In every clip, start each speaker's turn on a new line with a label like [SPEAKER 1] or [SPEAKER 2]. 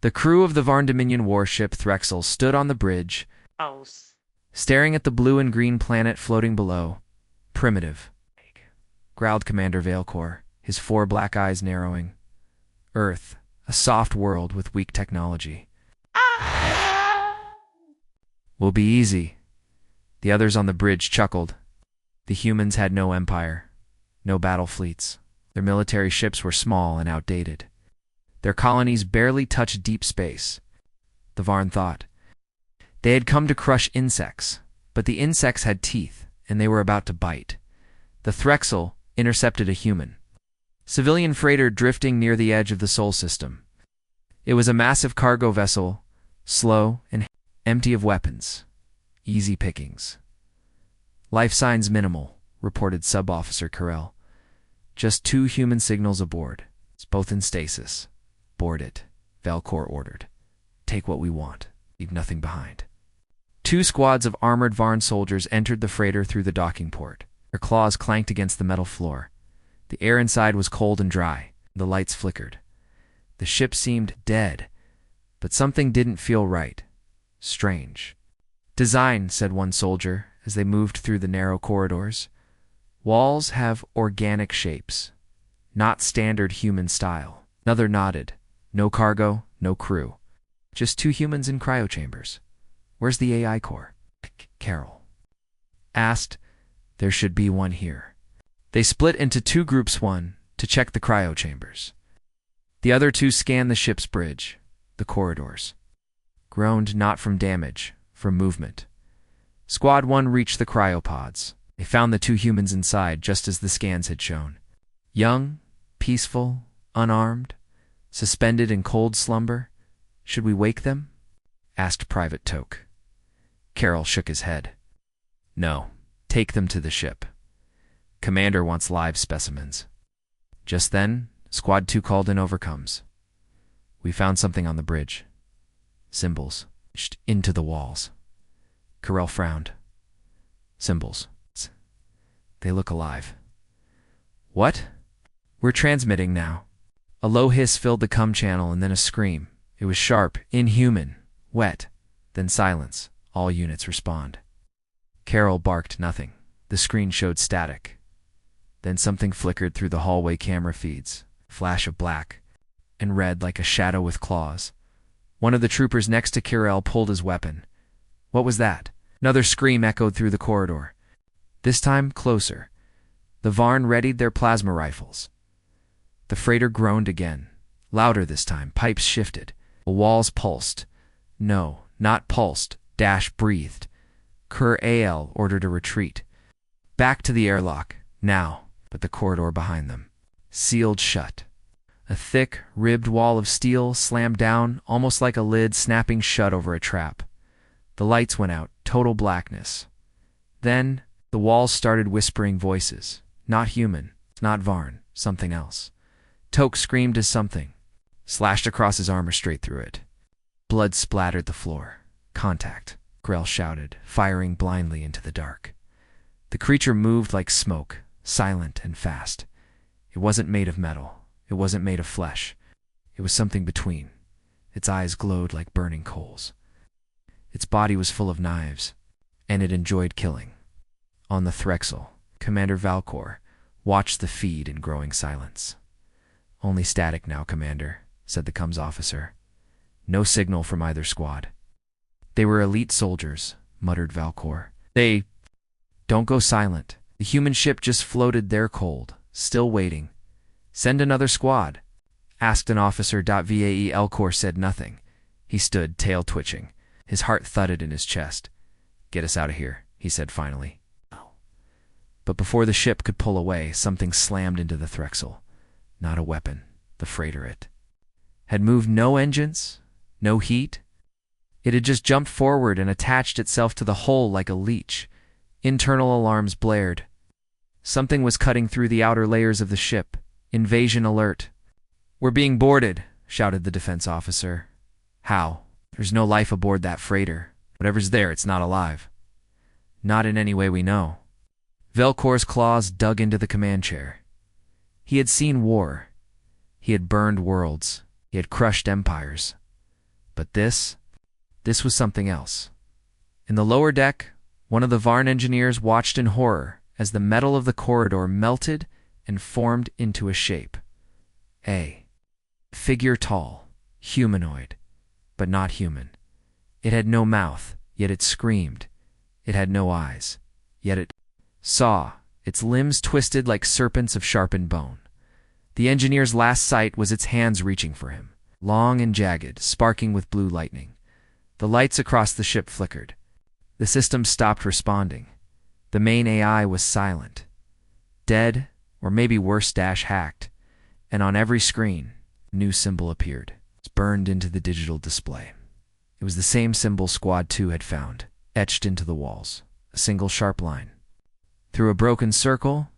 [SPEAKER 1] The crew of the Varn Dominion warship Threxel stood on the bridge, staring at the blue and green planet floating below. Primitive, growled Commander Valcor, his 4 black eyes narrowing. Earth, a soft world with weak technology. Will be easy. The others on the bridge chuckled. The humans had no empire, no battle fleets. Their military ships were small and outdated. Their colonies barely touched deep space. The Varn thought. They had come to crush insects, but the insects had teeth, and they were about to bite. The Threxel intercepted a human. Civilian freighter drifting near the edge of the Sol system. It was a massive cargo vessel, slow and empty of weapons. Easy pickings. Life signs minimal, reported Sub-Officer Carell. Just 2 human signals aboard. It's both in stasis. Board it, Valcor ordered. Take what we want. Leave nothing behind. 2 squads of armored Varn soldiers entered the freighter through the docking port. Their claws clanked against the metal floor. The air inside was cold and dry. The lights flickered. The ship seemed dead, but something didn't feel right. Strange. Design, said one soldier as they moved through the narrow corridors. Walls have organic shapes, not standard human style. Another nodded. No cargo, no crew. Just 2 humans in cryochambers. Where's the AI core? Carol asked. There should be one here. They split into 2 groups, one to check the cryochambers. The other 2 scanned the ship's bridge, the corridors. Groaned not from damage, from movement. Squad 1 reached the cryopods. They found the 2 humans inside, just as the scans had shown. Young, peaceful, unarmed, suspended in cold slumber. Should we wake them? Asked Private Toke. Carroll shook his head. No, take them to the ship. Commander wants live specimens. Just then, Squad 2 called in overcomes. We found something on the bridge. Symbols etched into the walls. Carell frowned. Symbols. They look alive. What? We're transmitting now. A low hiss filled the comm channel and then a scream. It was sharp, inhuman, wet. Then silence. All units respond. Carol barked nothing. The screen showed static. Then something flickered through the hallway camera feeds. Flash of black and red like a shadow with claws. One of the troopers next to Carell pulled his weapon. What was that? Another scream echoed through the corridor. This time closer. The Varn readied their plasma rifles. The freighter groaned again. Louder this time. Pipes shifted. The walls pulsed. No, not pulsed. Dash breathed. Kerr Al ordered a retreat. Back to the airlock. Now. But the corridor behind them. Sealed shut. A thick, ribbed wall of steel slammed down, almost like a lid snapping shut over a trap. The lights went out. Total blackness. Then, the walls started whispering voices. Not human. Not Varn. Something else. Toke screamed as something slashed across his armor straight through it. Blood splattered the floor. Contact, Grell shouted, firing blindly into the dark. The creature moved like smoke, silent and fast. It wasn't made of metal. It wasn't made of flesh. It was something between. Its eyes glowed like burning coals. Its body was full of knives, and it enjoyed killing. On the Threxel, Commander Valcor watched the feed in growing silence. Only static now, Commander, said the comms officer. No signal from either squad. They were elite soldiers, muttered Valcor. They don't go silent. The human ship just floated there cold, still waiting. Send another squad, asked an officer. VAE Elcor said nothing. He stood, tail twitching. His heart thudded in his chest. Get us out of here, he said finally. But before the ship could pull away, something slammed into the Threxel. Not a weapon, the freighter it. Had moved no engines, no heat. It had just jumped forward and attached itself to the hull like a leech. Internal alarms blared. Something was cutting through the outer layers of the ship. Invasion alert. We're being boarded, shouted the defense officer. How? There's no life aboard that freighter. Whatever's there, it's not alive. Not in any way we know. Velcor's claws dug into the command chair. He had seen war. He had burned worlds. He had crushed empires. But this was something else. In the lower deck, one of the Varn engineers watched in horror as the metal of the corridor melted and formed into a shape. A figure tall, humanoid, but not human. It had no mouth, yet it screamed. It had no eyes, yet it saw, its limbs twisted like serpents of sharpened bone. The engineer's last sight was its hands reaching for him, long and jagged, sparking with blue lightning. The lights across the ship flickered. The system stopped responding. The main AI was silent. Dead, or maybe worse, hacked. And on every screen, a new symbol appeared. It's burned into the digital display. It was the same symbol Squad 2 had found, etched into the walls. A single sharp line. Through a broken circle,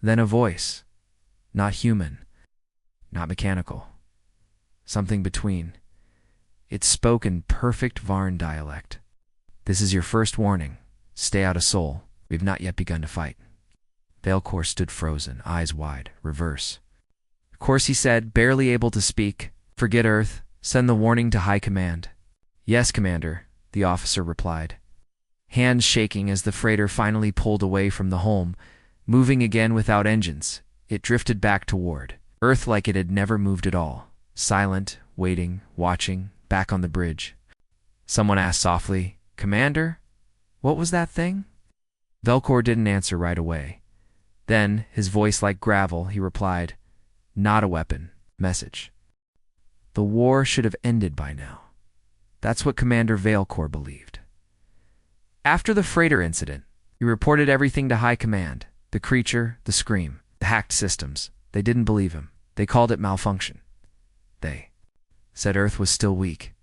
[SPEAKER 1] then a voice. Not human. Not mechanical. Something between. It spoke in perfect Varn dialect. "This is your first warning. Stay out of Sol. We've not yet begun to fight." Veilcor stood frozen, eyes wide, reverse. "Of course," he said, barely able to speak. "Forget Earth. Send the warning to High Command." "Yes, Commander," the officer replied. Hands shaking as the freighter finally pulled away from the Holm, moving again without engines. It drifted back toward Earth like it had never moved at all. Silent, waiting, watching, back on the bridge. Someone asked softly, "Commander, what was that thing?" Veilcor didn't answer right away. Then, his voice like gravel, he replied, "Not a weapon. Message." The war should have ended by now. That's what Commander Veilcor believed. After the freighter incident, he reported everything to High Command. The creature, the scream, the hacked systems. They didn't believe him. They called it malfunction. They said Earth was still weak.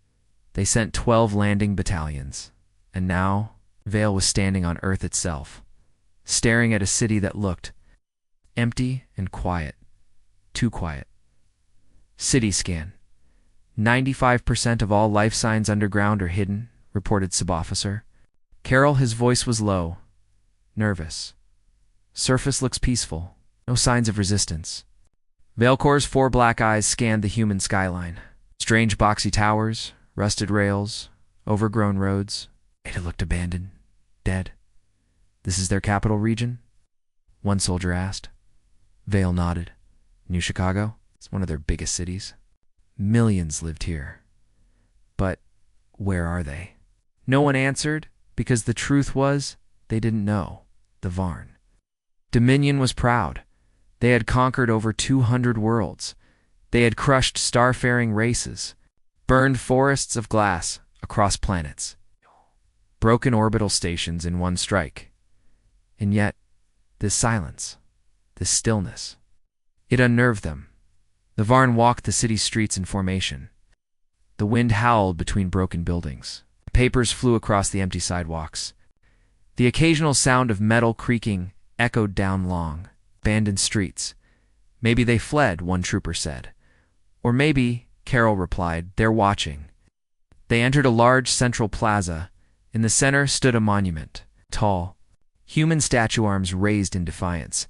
[SPEAKER 1] They sent 12 landing battalions. And now, Veil was standing on Earth itself, staring at a city that looked empty and quiet. Too quiet. City scan. 95% of all life signs underground are hidden, reported subofficer. Carol, his voice was low, nervous. Surface looks peaceful. No signs of resistance. Veilcor's 4 black eyes scanned the human skyline. Strange boxy towers, rusted rails, overgrown roads. It had looked abandoned, dead. "This is their capital region?" one soldier asked. Veil nodded. "New Chicago? It's one of their biggest cities. Millions lived here. But where are they?" No one answered, because the truth was, they didn't know. The Varn. Dominion was proud. They had conquered over 200 worlds. They had crushed starfaring races, burned forests of glass across planets, broken orbital stations in one strike. And yet, this silence, this stillness, it unnerved them. The Varn walked the city streets in formation. The wind howled between broken buildings. Papers flew across the empty sidewalks. The occasional sound of metal creaking echoed down long, abandoned streets. "Maybe they fled," one trooper said. "Or maybe," Carol replied, "they're watching." They entered a large central plaza. In the center stood a monument, tall, human statue arms raised in defiance.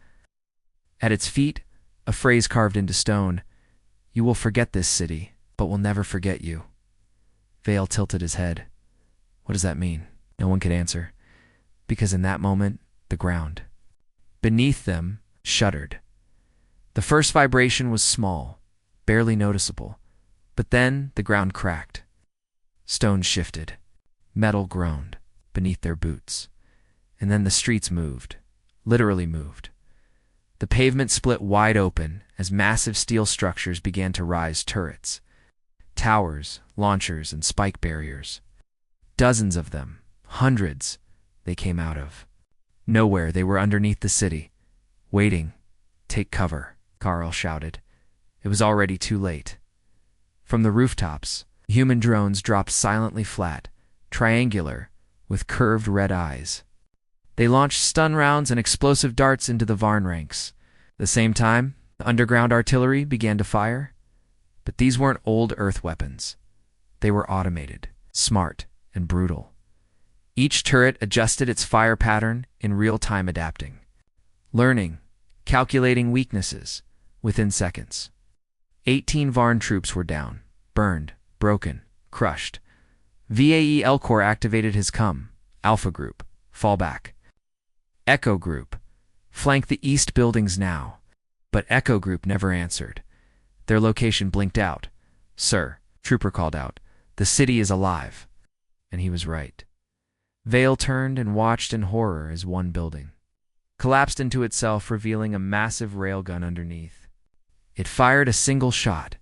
[SPEAKER 1] At its feet, a phrase carved into stone, "You will forget this city, but we'll never forget you." Veil tilted his head. What does that mean? No one could answer, because in that moment, the ground beneath them shuddered. The first vibration was small, barely noticeable, but then the ground cracked. Stone shifted, metal groaned beneath their boots, and then the streets moved, literally moved. The pavement split wide open as massive steel structures began to rise, turrets, towers, launchers, and spike barriers. Dozens of them, hundreds, they came out of. Nowhere, they were underneath the city. "Waiting. Take cover," Carl shouted. It was already too late. From the rooftops, human drones dropped silently flat, triangular, with curved red eyes. They launched stun rounds and explosive darts into the Varn ranks. At the same time, the underground artillery began to fire. But these weren't old Earth weapons. They were automated, smart, and brutal. Each turret adjusted its fire pattern in real time, adapting, learning, calculating weaknesses within seconds. 18 Varn troops were down, burned, broken, crushed. VAEL Core activated his CUM. Alpha Group, fall back. Echo Group, flank the east buildings now. But Echo Group never answered. Their location blinked out. Sir, Trooper called out, the city is alive. And he was right. Vale turned and watched in horror as one building collapsed into itself, revealing a massive railgun underneath. It fired a single shot.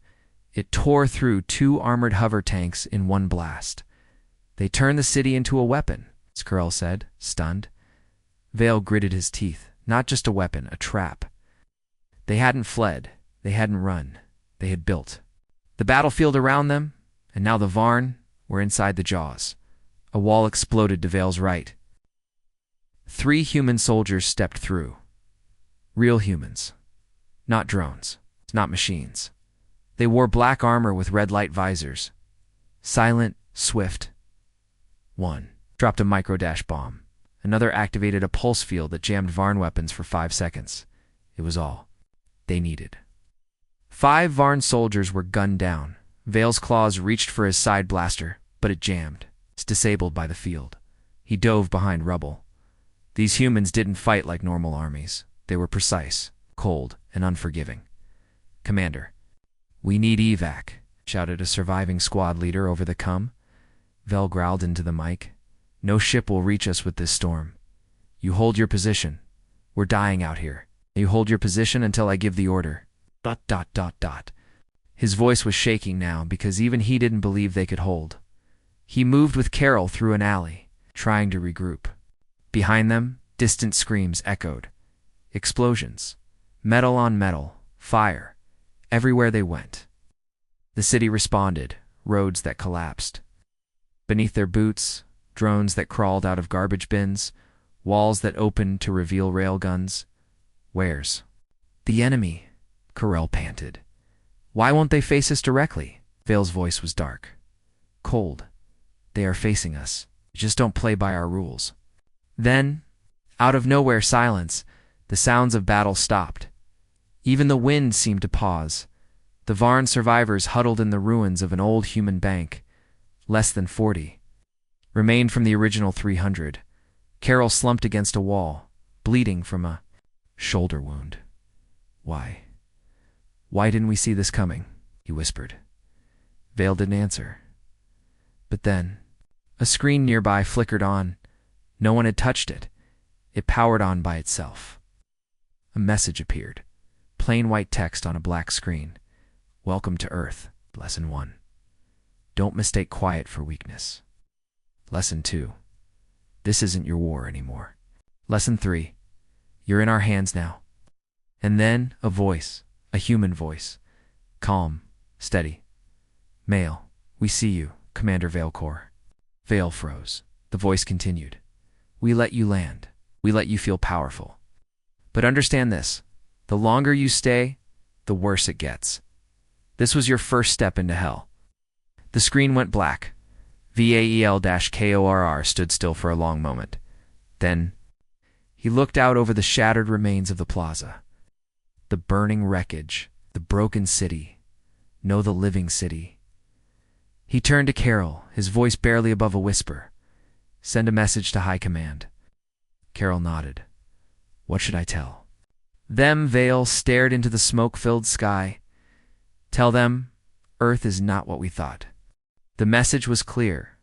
[SPEAKER 1] It tore through 2 armored hover tanks in one blast. They turned the city into a weapon, Skrull said, stunned. Vale gritted his teeth. Not just a weapon, a trap. They hadn't fled. They hadn't run. They had built. The battlefield around them, and now the Varn, were inside the jaws. A wall exploded to Vale's right. 3 human soldiers stepped through. Real humans. Not drones. Not machines. They wore black armor with red light visors. Silent, swift. One dropped a micro-dash bomb. Another activated a pulse field that jammed Varn weapons for 5 seconds. It was all they needed. 5 Varn soldiers were gunned down. Vale's claws reached for his side blaster, but it jammed. It's disabled by the field. He dove behind rubble. These humans didn't fight like normal armies. They were precise, cold, and unforgiving. Commander, we need evac, shouted a surviving squad leader over the CUM. Vel growled into the mic. No ship will reach us with this storm. You hold your position. We're dying out here. You hold your position until I give the order. ... His voice was shaking now because even he didn't believe they could hold. He moved with Carol through an alley, trying to regroup. Behind them, distant screams echoed. Explosions. Metal on metal. Fire. Everywhere they went. The city responded, roads that collapsed. Beneath their boots, drones that crawled out of garbage bins, walls that opened to reveal railguns. Where's the enemy? Carell panted. Why won't they face us directly? Vale's voice was dark. Cold. They are facing us. Just don't play by our rules. Then, out of nowhere silence, the sounds of battle stopped. Even the wind seemed to pause. The Varn survivors huddled in the ruins of an old human bank. Less than 40. Remained from the original 300. Carol slumped against a wall, bleeding from a shoulder wound. Why? Why didn't we see this coming? He whispered. Vale didn't answer. But then, a screen nearby flickered on. No one had touched it. It powered on by itself. A message appeared. Plain white text on a black screen. Welcome to Earth, Lesson 1. Don't mistake quiet for weakness. Lesson 2. This isn't your war anymore. Lesson 3. You're in our hands now. And then a voice, a human voice. Calm, steady. Male, we see you, Commander Valecore. Vale froze. The voice continued. We let you land. We let you feel powerful. But understand this. The longer you stay, the worse it gets. This was your first step into hell. The screen went black. VAEL-KORR stood still for a long moment. Then, he looked out over the shattered remains of the plaza. The burning wreckage, the broken city. No, the living city. He turned to Carol, his voice barely above a whisper. Send a message to High Command. Carol nodded. What should I tell? Them, Vale stared into the smoke-filled sky. Tell them, Earth is not what we thought. The message was clear.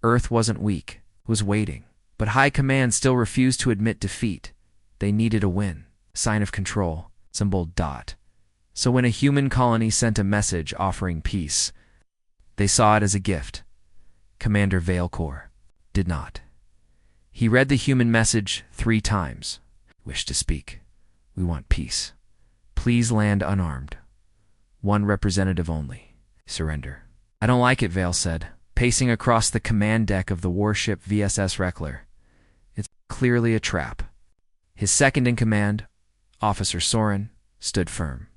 [SPEAKER 1] Earth wasn't weak, was waiting. But High Command still refused to admit defeat. They needed a win, a sign of control, some bold dot. So when a human colony sent a message offering peace, they saw it as a gift. Commander Valecore did not. He read the human message 3 times. Wish to speak. We want peace. Please land unarmed. 1 representative only. Surrender. I don't like it, Vale said, pacing across the command deck of the warship VSS Reckler. It's clearly a trap. His second in command, Officer Soren, stood firm.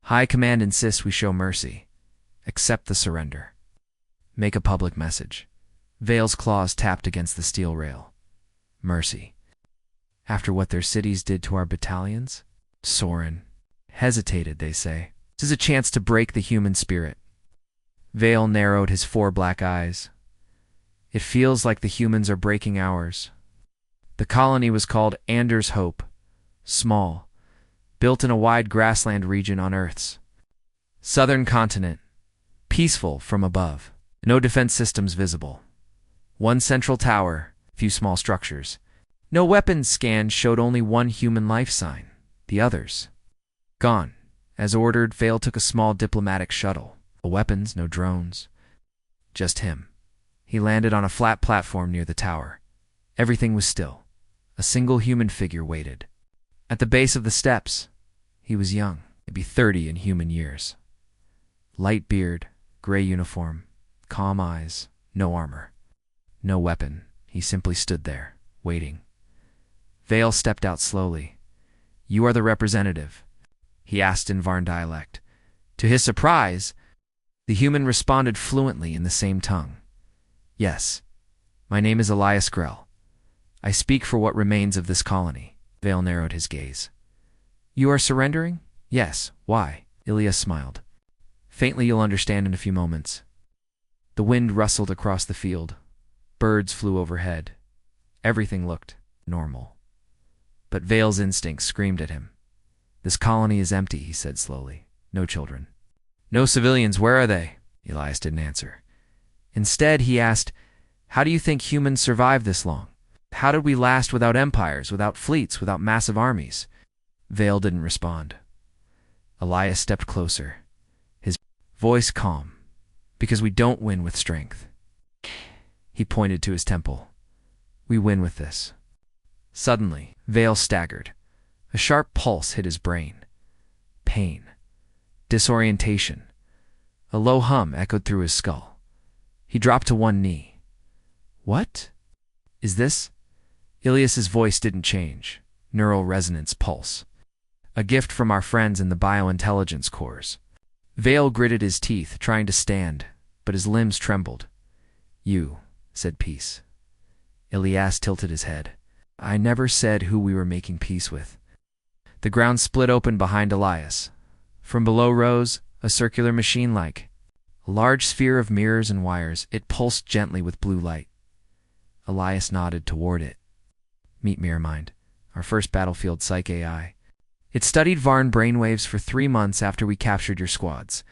[SPEAKER 1] High Command insists we show mercy. Accept the surrender. Make a public message. Vale's claws tapped against the steel rail. Mercy. After what their cities did to our battalions? Soren hesitated, they say. This is a chance to break the human spirit. Vale narrowed his 4 black eyes. It feels like the humans are breaking ours. The colony was called Anders Hope, small, built in a wide grassland region on Earth's southern continent, peaceful from above. No defense systems visible. One central tower, few small structures. No weapons scans showed only one human life sign. The others gone. As ordered, Vale took a small diplomatic shuttle. No weapons, no drones. Just him. He landed on a flat platform near the tower. Everything was still. A single human figure waited. At the base of the steps, he was young, maybe 30 in human years. Light beard, gray uniform, calm eyes, no armor, no weapon. He simply stood there, waiting. Vale stepped out slowly. "You are the representative?" he asked in Varn dialect. To his surprise, the human responded fluently in the same tongue. "Yes, my name is Elias Grell. I speak for what remains of this colony." Vale narrowed his gaze. "You are surrendering?" "Yes. Why?" Elias smiled. "Faintly, you'll understand in a few moments." The wind rustled across the field. Birds flew overhead. Everything looked normal. But Vale's instincts screamed at him. "This colony is empty," he said slowly. "No children. No civilians. Where are they?" Elias didn't answer. Instead, he asked, "How do you think humans survived this long? How did we last without empires, without fleets, without massive armies?" Vale didn't respond. Elias stepped closer, his voice calm. "Because we don't win with strength." He pointed to his temple. "We win with this." Suddenly, Vale staggered. A sharp pulse hit his brain. Pain. Disorientation. A low hum echoed through his skull. He dropped to one knee. "What is this?" Ilias's voice didn't change. Neural resonance pulse. "A gift from our friends in the biointelligence cores." Vale gritted his teeth, trying to stand, but his limbs trembled. "You," said peace. Ilias tilted his head. "I never said who we were making peace with." The ground split open behind Elias. From below rose a circular machine-like, a large sphere of mirrors and wires. It pulsed gently with blue light. Elias nodded toward it. "Meet Mirrormind, our first battlefield psych AI. It studied Varn brainwaves for 3 months after we captured your squads.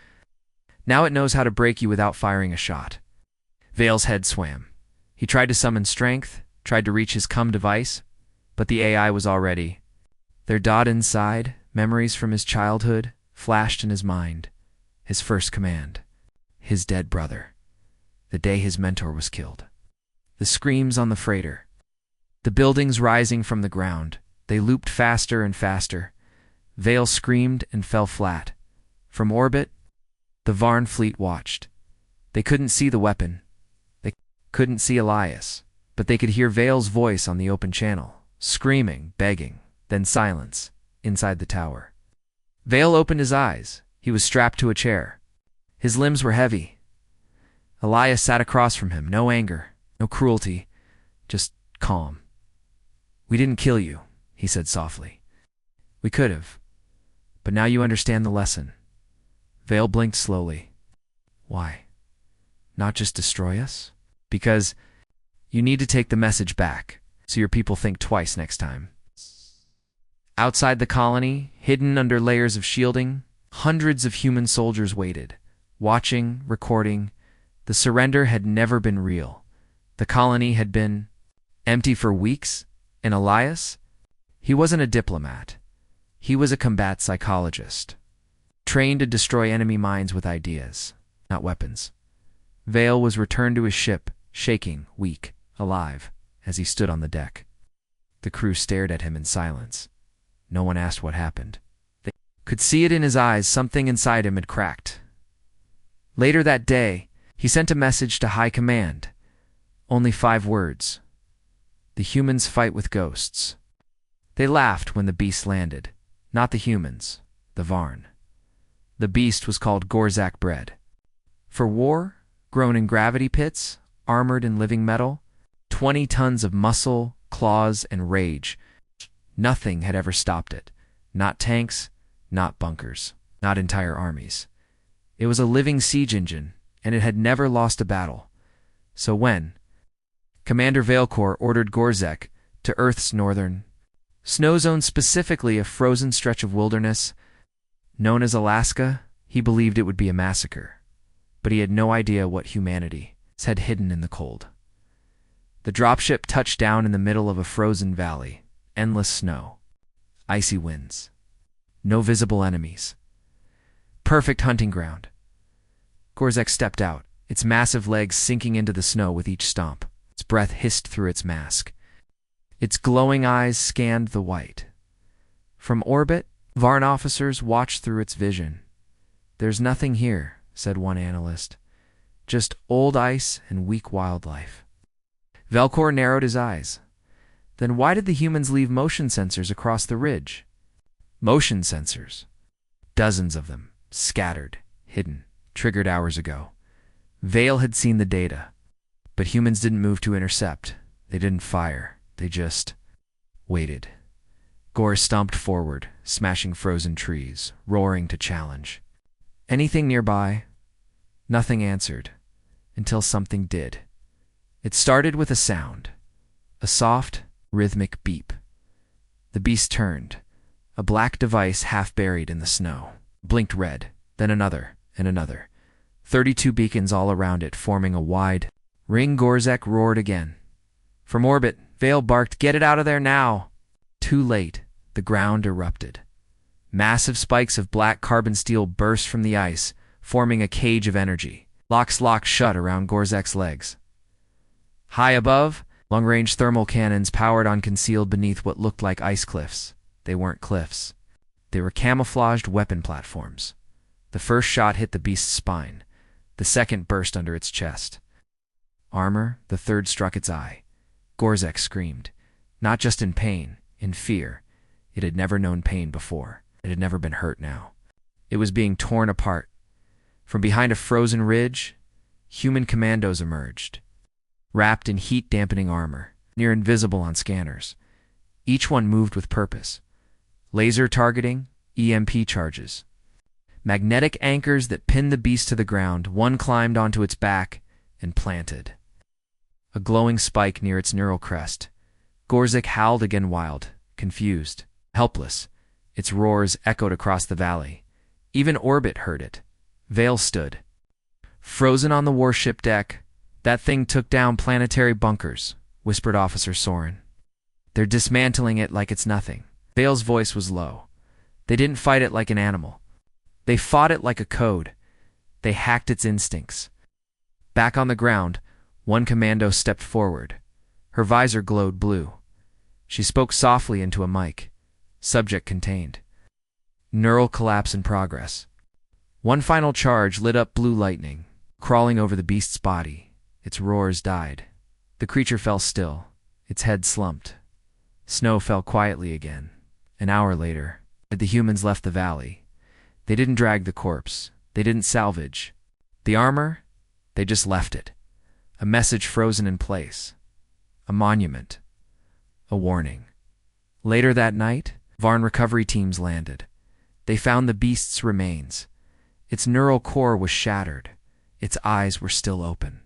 [SPEAKER 1] Now it knows how to break you without firing a shot." Vale's head swam. He tried to summon strength, tried to reach his cum device, but the AI was already. Their dot inside, memories from his childhood, flashed in his mind. His first command. His dead brother. The day his mentor was killed. The screams on the freighter. The buildings rising from the ground. They looped faster and faster. Vale screamed and fell flat. From orbit, the Varn fleet watched. They couldn't see the weapon. They couldn't see Elias, but they could hear Vale's voice on the open channel, screaming, begging, then silence, inside the tower. Vale opened his eyes. He was strapped to a chair. His limbs were heavy. Elias sat across from him. No anger, no cruelty, just calm. "We didn't kill you," he said softly. "We could have. But now you understand the lesson." Vale blinked slowly. "Why? Not just destroy us?" "Because you need to take the message back, so your people think twice next time." Outside the colony, hidden under layers of shielding, hundreds of human soldiers waited, watching, recording. The surrender had never been real. The colony had been empty for weeks, and Elias? He wasn't a diplomat. He was a combat psychologist, trained to destroy enemy minds with ideas, not weapons. Vale was returned to his ship, shaking, weak, alive, as he stood on the deck. The crew stared at him in silence. No one asked what happened. They could see it in his eyes. Something inside him had cracked. Later that day, he sent a message to High Command. Only 5 words. "The humans fight with ghosts." They laughed when the beast landed. Not the humans, the Varn. The beast was called Gorzak bread. For war, grown in gravity pits, armored in living metal, 20 tons of muscle, claws, and rage. Nothing had ever stopped it. Not tanks, not bunkers, not entire armies. It was a living siege engine, and it had never lost a battle. So when Commander Veilcore ordered Gorzek to Earth's northern snow zone, specifically a frozen stretch of wilderness known as Alaska, he believed it would be a massacre. But he had no idea what humanity had hidden in the cold. The dropship touched down in the middle of a frozen valley, endless snow, icy winds, no visible enemies. Perfect hunting ground. Gorzek stepped out, its massive legs sinking into the snow with each stomp. Its breath hissed through its mask. Its glowing eyes scanned the white. From orbit, Varn officers watched through its vision. "There's nothing here," said one analyst. "Just old ice and weak wildlife." Veilcore narrowed his eyes. Then why did the humans leave motion sensors across the ridge? Motion sensors. Dozens of them, scattered, hidden, triggered hours ago. Vale had seen the data. But humans didn't move to intercept. They didn't fire. They just waited. Gore stomped forward, smashing frozen trees, roaring to challenge. Anything nearby? Nothing answered, until something did. It started with a sound, a soft, rhythmic beep. The beast turned, a black device half buried in the snow, blinked red, then another, and another. 32 beacons all around it, forming a wide ring. Gorzek roared again. From orbit, Vale barked, "Get it out of there now!" Too late, the ground erupted. Massive spikes of black carbon steel burst from the ice, forming a cage of energy. Locks locked shut around Gorzek's legs. High above, long-range thermal cannons powered on, concealed beneath what looked like ice cliffs. They weren't cliffs. They were camouflaged weapon platforms. The first shot hit the beast's spine. The second burst under its chest. Armor, the third struck its eye. Gorzek screamed, not just in pain, in fear. It had never known pain before. It had never been hurt now. It was being torn apart. From behind a frozen ridge, human commandos emerged, wrapped in heat-dampening armor, near invisible on scanners. Each one moved with purpose. Laser targeting, EMP charges. Magnetic anchors that pinned the beast to the ground. One climbed onto its back and planted a glowing spike near its neural crest. Gorzek howled again, wild, confused, helpless. Its roars echoed across the valley. Even orbit heard it. Vale stood, frozen on the warship deck. "That thing took down planetary bunkers," whispered Officer Soren. "They're dismantling it like it's nothing." Vale's voice was low. "They didn't fight it like an animal. They fought it like a code. They hacked its instincts." Back on the ground, one commando stepped forward. Her visor glowed blue. She spoke softly into a mic. Subject contained. Neural collapse in progress. One final charge lit up blue lightning, crawling over the beast's body. Its roars died. The creature fell still. Its head slumped. Snow fell quietly again. An hour later, the humans left the valley. They didn't drag the corpse. They didn't salvage the armor. They just left it. A message frozen in place. A monument. A warning. Later that night, Varn recovery teams landed. They found the beast's remains. Its neural core was shattered. Its eyes were still open.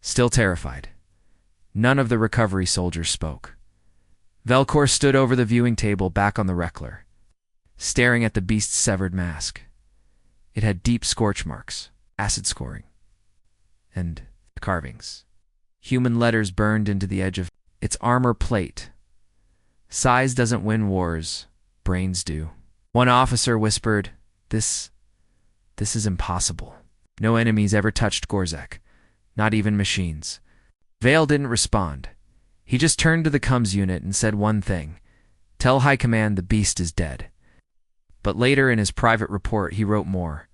[SPEAKER 1] Still terrified. None of the recovery soldiers spoke. Veilcore stood over the viewing table back on the Reckler, staring at the beast's severed mask. It had deep scorch marks, acid scoring, and carvings. Human letters burned into the edge of its armor plate. "Size doesn't win wars, brains do." One officer whispered, This is impossible. No enemies ever touched Gorzek, not even machines." Vale didn't respond. He just turned to the comms unit and said one thing: "Tell High Command the beast is dead." But later in his private report, he wrote more.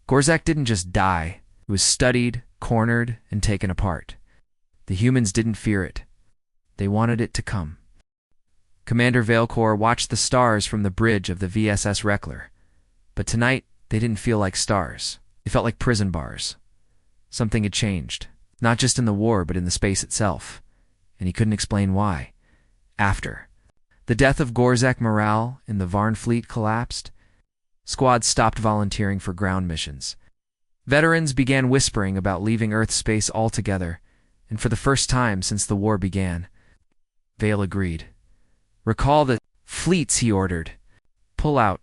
[SPEAKER 1] Gorzek didn't just die. It was studied, cornered, and taken apart. The humans didn't fear it. They wanted it to come. Commander Veilcore watched the stars from the bridge of the VSS Reckler. But tonight, they didn't feel like stars. They felt like prison bars. Something had changed, not just in the war, but in the space itself. And he couldn't explain why. After the death of Gorzek, morale in the Varn fleet collapsed. Squads stopped volunteering for ground missions. Veterans began whispering about leaving Earth space altogether, and for the first time since the war began. Vale agreed. "Recall the fleets," he ordered. "Pull out.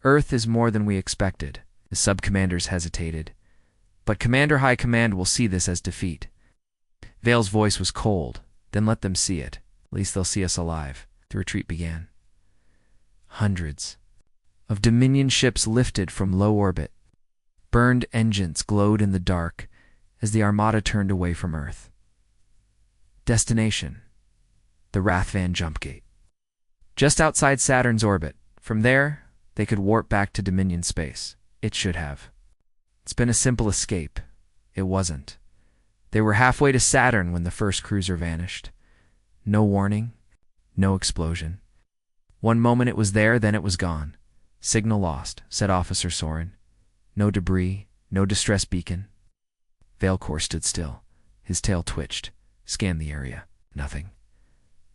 [SPEAKER 1] Earth is more than we expected." The sub-commanders hesitated. "But Commander High Command will see this as defeat." Vale's voice was cold. "Then let them see it. At least they'll see us alive." The retreat began. Hundreds of Dominion ships lifted from low orbit. Burned engines glowed in the dark as the Armada turned away from Earth. Destination: the Rathvan jump gate. Just outside Saturn's orbit. From there, they could warp back to Dominion space. It should have. It's been a simple escape. It wasn't. They were halfway to Saturn when the first cruiser vanished. No warning, no explosion. One moment it was there, then it was gone. "Signal lost," said Officer Soren. No debris, no distress beacon. Veilcore stood still. His tail twitched, scanned the area. Nothing.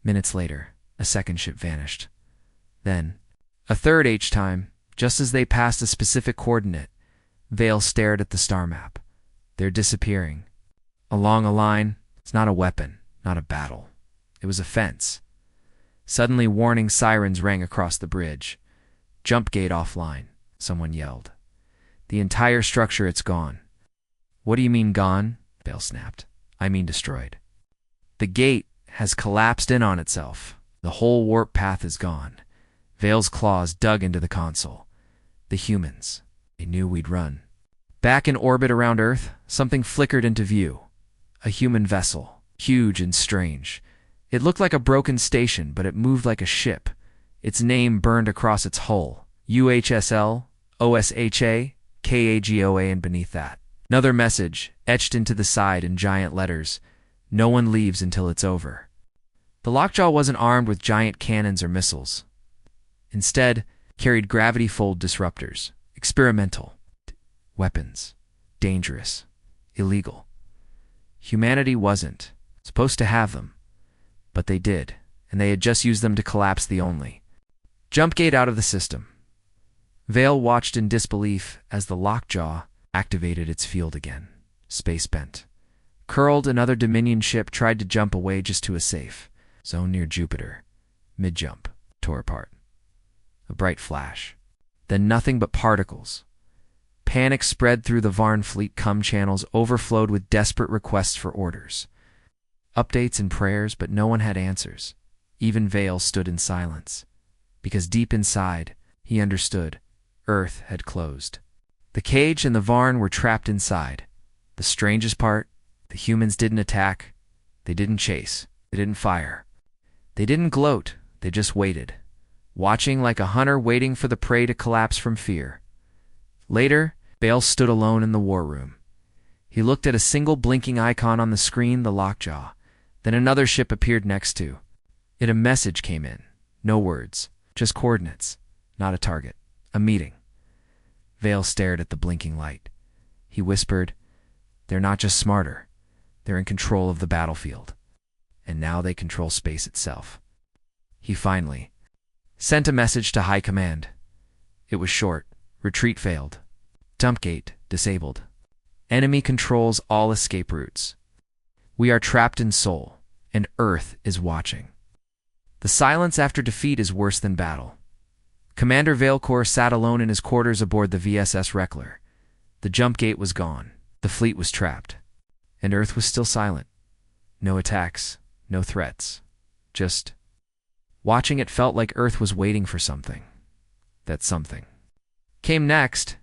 [SPEAKER 1] Minutes later, a second ship vanished. Then, a third each time, just as they passed a specific coordinate. Vale stared at the star map. They're disappearing. Along a line. It's not a weapon, not a battle. It was a fence. Suddenly, warning sirens rang across the bridge. "Jump gate offline," someone yelled. "The entire structure, it's gone." "What do you mean gone?" Vale snapped. "I mean destroyed. The gate has collapsed in on itself. The whole warp path is gone." Vale's claws dug into the console. "The humans. They knew we'd run." Back in orbit around Earth, something flickered into view. A human vessel, huge and strange. It looked like a broken station, but it moved like a ship. Its name burned across its hull. UHSL, OSHA, KAGOA, and beneath that, another message etched into the side in giant letters: "No one leaves until it's over." The Lockjaw wasn't armed with giant cannons or missiles. Instead, carried gravity-fold disruptors. Experimental. Weapons. Dangerous. Illegal. Humanity wasn't supposed to have them. But they did, and they had just used them to collapse the only jump gate out of the system. Vale watched in disbelief as the Lockjaw activated its field again. Space bent. Curled, another Dominion ship tried to jump away just to a safe zone near Jupiter. Mid-jump. Tore apart. A bright flash. Then nothing but particles. Panic spread through the Varn fleet. Com channels overflowed with desperate requests for orders. Updates and prayers, but no one had answers. Even Vale stood in silence. Because deep inside, he understood. Earth had closed. The cage and the Varn were trapped inside. The strangest part, the humans didn't attack. They didn't chase. They didn't fire. They didn't gloat. They just waited. Watching like a hunter waiting for the prey to collapse from fear. Later, Vale stood alone in the war room. He looked at a single blinking icon on the screen, the Lockjaw. Then another ship appeared next to it. A message came in. No words, just coordinates. Not a target. A meeting. Vale stared at the blinking light. He whispered, "They're not just smarter. They're in control of the battlefield. And now they control space itself." He finally sent a message to High Command. It was short. Retreat failed. Dump gate disabled. Enemy controls all escape routes. We are trapped in Sol, and Earth is watching. The silence after defeat is worse than battle. Commander Veilcore sat alone in his quarters aboard the VSS Reckler. The jump gate was gone. The fleet was trapped. And Earth was still silent. No attacks, no threats. Just watching. It felt like Earth was waiting for something. That something came next.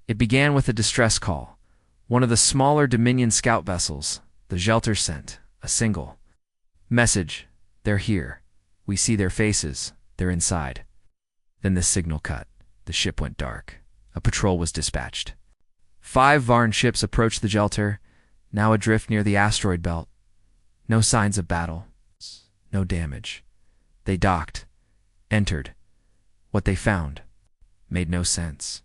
[SPEAKER 1] It began with a distress call. One of the smaller Dominion scout vessels, the Gelter, sent a single message. "They're here. We see their faces. They're inside." Then the signal cut. The ship went dark. A patrol was dispatched. 5 Varn ships approached the Gelter, now adrift near the asteroid belt. No signs of battle. No damage. They docked. Entered. What they found made no sense.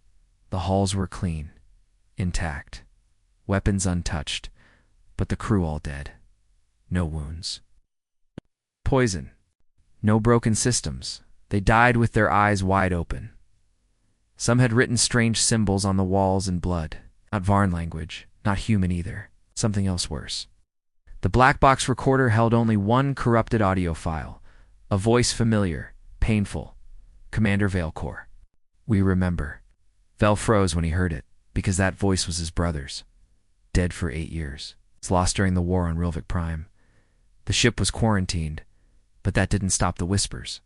[SPEAKER 1] The hulls were clean. Intact. Weapons untouched. But the crew all dead. No wounds. Poison. No broken systems. They died with their eyes wide open. Some had written strange symbols on the walls in blood. Not Varn language, not human either. Something else worse. The black box recorder held only one corrupted audio file. A voice familiar, painful. Commander Veilcore. We remember. Vel froze when he heard it, because that voice was his brother's. Dead for 8 years. It's lost during the war on Rilvik Prime. The ship was quarantined, but that didn't stop the whispers.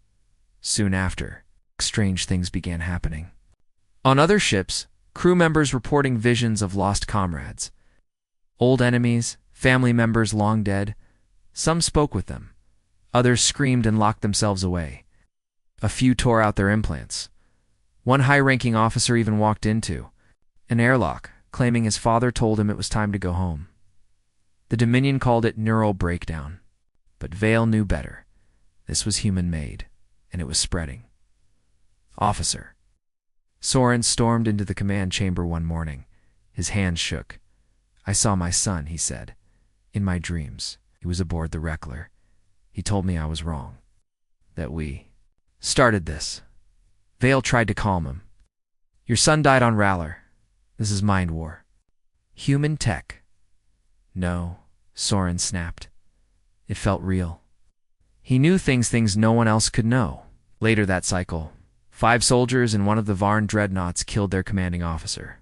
[SPEAKER 1] Soon after, strange things began happening. On other ships, crew members reporting visions of lost comrades. Old enemies, family members long dead. Some spoke with them. Others screamed and locked themselves away. A few tore out their implants. One high-ranking officer even walked into an airlock, claiming his father told him it was time to go home. The Dominion called it neural breakdown. But Vale knew better. This was human-made, and it was spreading. Officer. Soren stormed into the command chamber one morning. His hands shook. I saw my son, he said. In my dreams, he was aboard the Reckler. He told me I was wrong. That we started this. Vale tried to calm him. Your son died on Raller. This is mind war. Human tech. No, Soren snapped. It felt real. He knew things no one else could know. Later that cycle, 5 soldiers and one of the Varn dreadnoughts killed their commanding officer.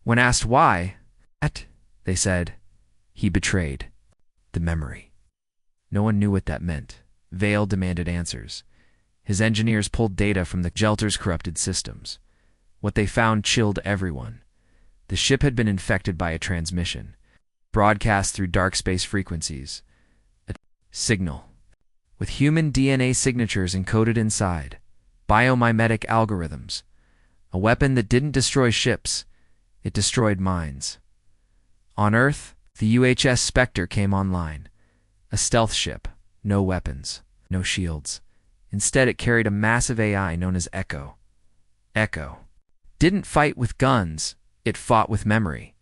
[SPEAKER 1] When asked why, they said, he betrayed the memory. No one knew what that meant. Vale demanded answers. His engineers pulled data from the Gelter's corrupted systems. What they found chilled everyone. The ship had been infected by a transmission, broadcast through dark space frequencies. A signal, with human DNA signatures encoded inside. Biomimetic algorithms. A weapon that didn't destroy ships, it destroyed minds. On Earth, the UHS Spectre came online. A stealth ship, no weapons, no shields. Instead, it carried a massive AI known as Echo. Echo didn't fight with guns, it fought with memory.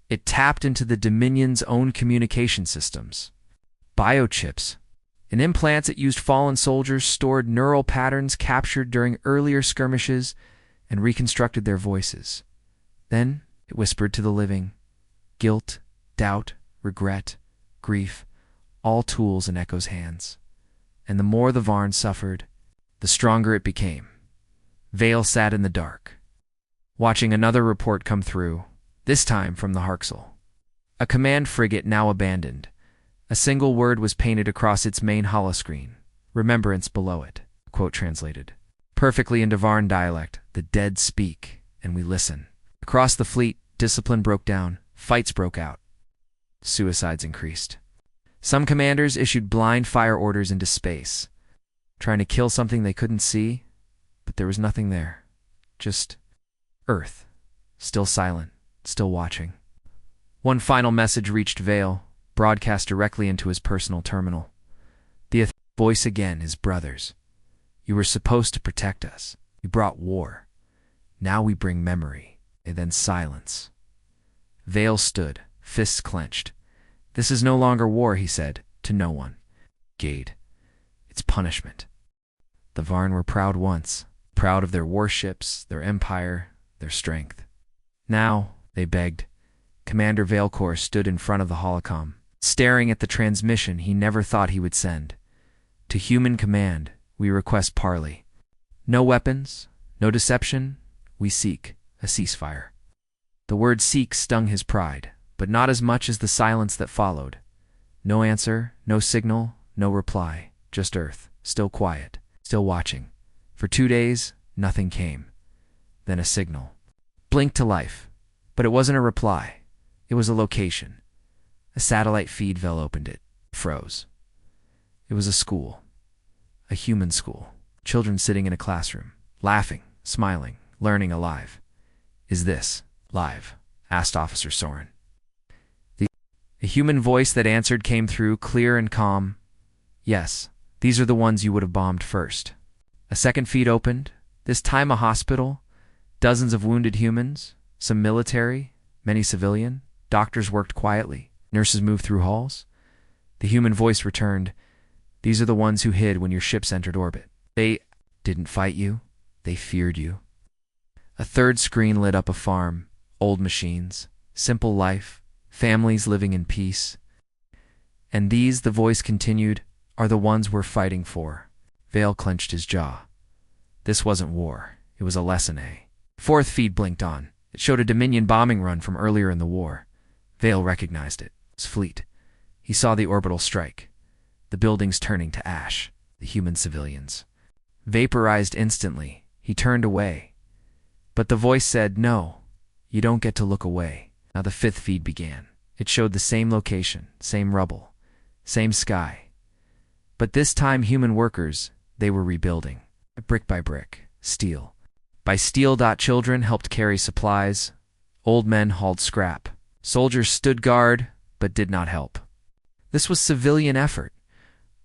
[SPEAKER 1] It tapped into the Dominion's own communication systems. Biochips. In implants, it used fallen soldiers, stored neural patterns captured during earlier skirmishes, and reconstructed their voices. Then, it whispered to the living. Guilt, doubt, regret, grief, all tools in Echo's hands. And the more the Varn suffered, the stronger it became. Vale sat in the dark, watching another report come through, this time from the Harksel. A command frigate now abandoned. A single word was painted across its main holoscreen, remembrance below it. Quote translated. Perfectly into Varn dialect, the dead speak, and we listen. Across the fleet, discipline broke down, fights broke out. Suicides increased. Some commanders issued blind fire orders into space, trying to kill something they couldn't see, but there was nothing there. Just Earth, still silent, still watching. One final message reached Vale, broadcast directly into his personal terminal. The voice again, his brother's. You were supposed to protect us. You brought war. Now we bring memory, and then silence. Vale stood, fists clenched. This is no longer war, he said, to no one. Gade. It's punishment. The Varn were proud once, proud of their warships, their empire, their strength. Now, they begged. Commander Veilcore stood in front of the holocom, staring at the transmission he never thought he would send. To human command, we request parley. No weapons, no deception, we seek a ceasefire. The word seek stung his pride, but not as much as the silence that followed. No answer, no signal, no reply, just Earth, still quiet, still watching. For 2 days, nothing came. Then a signal. Blinked to life, but it wasn't a reply. It was a location. A satellite feed. Vel opened it, froze. It was a school. A human school. Children sitting in a classroom, laughing, smiling, learning alive. Is this live? Asked Officer Soren. A human voice that answered came through, clear and calm. Yes, these are the ones you would have bombed first. A second feed opened, this time a hospital, dozens of wounded humans, some military, many civilian. Doctors worked quietly, nurses moved through halls. The human voice returned. These are the ones who hid when your ships entered orbit. They didn't fight you, they feared you. A third screen lit up a farm, old machines, simple life, families living in peace. And these, the voice continued, are the ones we're fighting for. Vale clenched his jaw. This wasn't war. It was a lesson, eh? Fourth feed blinked on. It showed a Dominion bombing run from earlier in the war. Vale recognized it. It was fleet. He saw the orbital strike. The buildings turning to ash. The human civilians. Vaporized instantly. He turned away. But the voice said, no, you don't get to look away. Now the fifth feed began. It showed the same location, same rubble, same sky. But this time human workers, they were rebuilding. Brick by brick, steel. By steel. Children helped carry supplies. Old men hauled scrap. Soldiers stood guard, but did not help. This was civilian effort.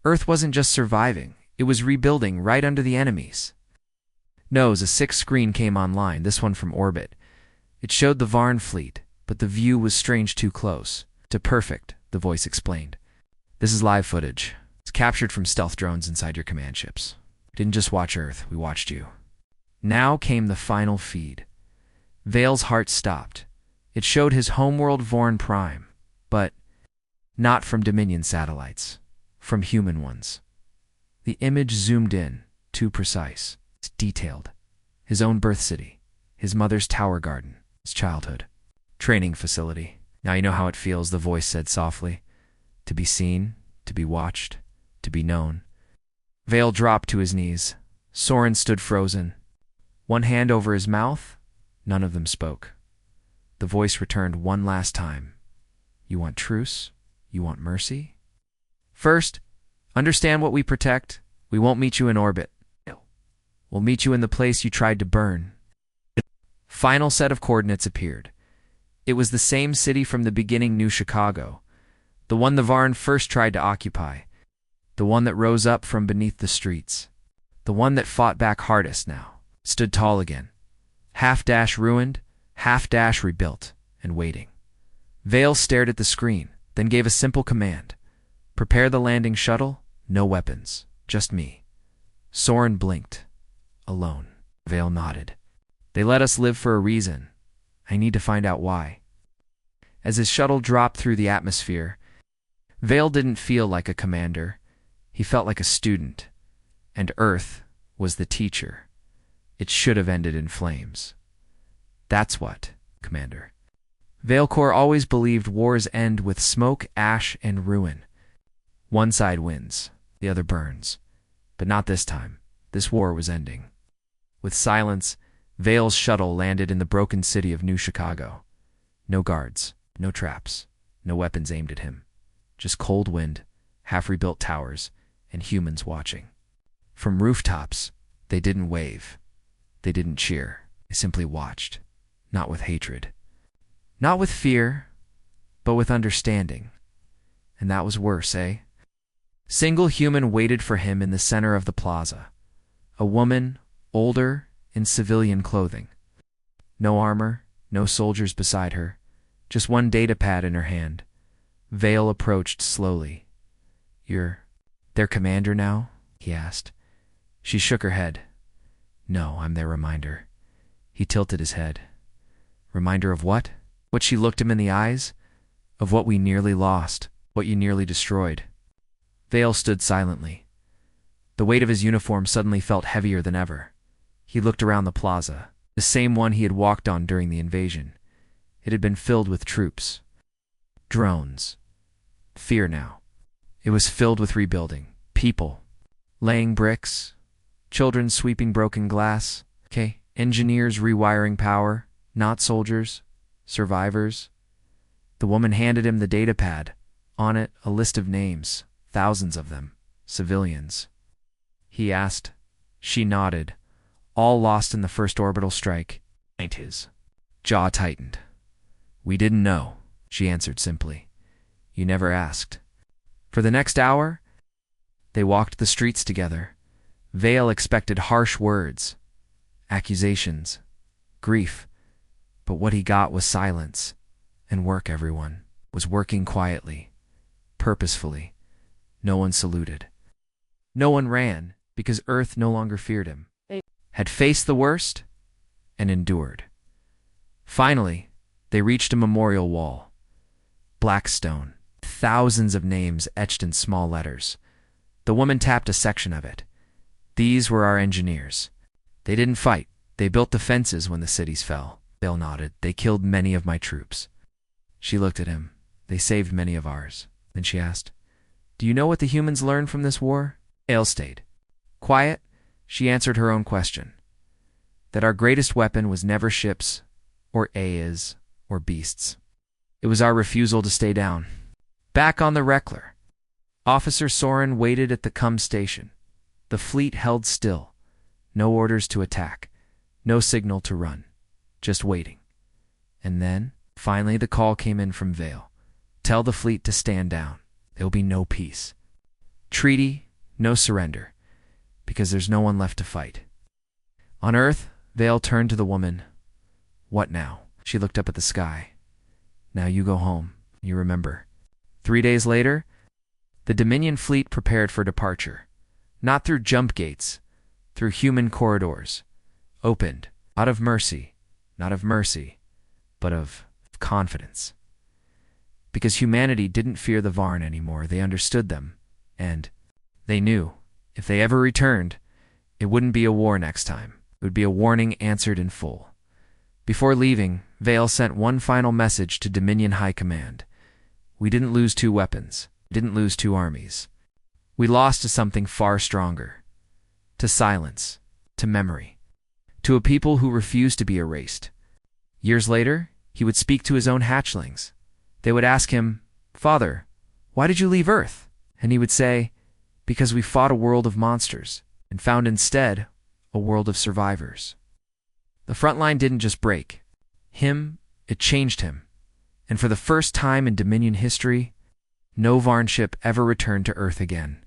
[SPEAKER 1] Earth wasn't just surviving, it was rebuilding right under the enemies. Nose, a sixth screen came online, this one from orbit. It showed the Varn fleet, but the view was strange too close. To perfect, the voice explained. This is live footage. It's captured from stealth drones inside your command ships. We didn't just watch Earth, we watched you. Now came the final feed. Vale's heart stopped. It showed his homeworld Vorn Prime, but not from Dominion satellites, from human ones. The image zoomed in, too precise. It's detailed. His own birth city, his mother's tower garden, his childhood. Training facility. Now you know how it feels, the voice said softly. To be seen, to be watched, to be known. Vale dropped to his knees. Soren stood frozen. One hand over his mouth. None of them spoke. The voice returned one last time. You want truce? You want mercy? First, understand what we protect. We won't meet you in orbit. We'll meet you in the place you tried to burn. Final set of coordinates appeared. It was the same city from the beginning, New Chicago. The one the Varn first tried to occupy. The one that rose up from beneath the streets. The one that fought back hardest now. Stood tall again. Half-dash ruined, half-dash rebuilt, and waiting. Vale stared at the screen, then gave a simple command. Prepare the landing shuttle, no weapons, just me. Soren blinked. Alone. Vale nodded. They let us live for a reason. I need to find out why. As his shuttle dropped through the atmosphere, Vale didn't feel like a commander. He felt like a student. And Earth was the teacher. It should have ended in flames. That's what, Commander. Valecore always believed wars end with smoke, ash, and ruin. One side wins, the other burns. But not this time. This war was ending. With silence, Vale's shuttle landed in the broken city of New Chicago. No guards, no traps, no weapons aimed at him. Just cold wind, half-rebuilt towers, and humans watching. From rooftops, they didn't wave. They didn't cheer. They simply watched. Not with hatred. Not with fear, but with understanding. And that was worse, eh? Single human waited for him in the center of the plaza. A woman, older, in civilian clothing. No armor, no soldiers beside her, just one datapad in her hand. Vale approached slowly. You're their commander now? He asked. She shook her head. No, I'm their reminder. He tilted his head. Reminder of what? What? She looked him in the eyes? Of what we nearly lost, what you nearly destroyed. Vale stood silently. The weight of his uniform suddenly felt heavier than ever. He looked around the plaza, the same one he had walked on during the invasion. It had been filled with troops. Drones. Fear now. It was filled with rebuilding. People. Laying bricks. Children sweeping broken glass. Engineers rewiring power. Not soldiers. Survivors. The woman handed him the datapad. On it, a list of names. Thousands of them. Civilians. He asked. She nodded. All lost in the first orbital strike. His jaw tightened. We didn't know, she answered simply. You never asked. For the next hour, they walked the streets together. Vale expected harsh words, accusations, grief, but what he got was silence and work. Everyone was working quietly, purposefully. No one saluted. No one ran, because Earth no longer feared him. Had faced the worst and endured. Finally, They reached a memorial wall. Black stone. Thousands of names etched in small letters. The woman tapped a section of it. These were our engineers. They didn't fight. They built the fences when the cities fell. Vale nodded. They killed many of my troops. She looked at him. They saved many of ours. Then she asked, "Do you know what the humans learned from this war?" Vale stayed quiet. She answered her own question. That our greatest weapon was never ships, or Ayas, or beasts. It was our refusal to stay down. Back on the Reckler, Officer Soren waited at the Cum station. The fleet held still. No orders to attack. No signal to run. Just waiting. And then, finally, the call came in from Vale. Tell the fleet to stand down. There will be no peace. Treaty, no surrender. Because there's no one left to fight. On Earth, Vale turned to the woman. What now? She looked up at the sky. Now you go home. You remember. 3 days later, the Dominion fleet prepared for departure. Not through jump gates, through human corridors. Opened, out of mercy, not of mercy, but of confidence. Because humanity didn't fear the Varn anymore, they understood them, and they knew, if they ever returned, it wouldn't be a war next time. It would be a warning answered in full. Before leaving, Vale sent one final message to Dominion High Command. We didn't lose 2 weapons. We didn't lose 2 armies. We lost to something far stronger. To silence. To memory. To a people who refused to be erased. Years later, he would speak to his own hatchlings. They would ask him, "Father, why did you leave Earth?" And he would say, "Because we fought a world of monsters and found instead a world of survivors." The Frontline didn't just break. It changed him. And for the first time in Dominion history, no Varn ship ever returned to Earth again.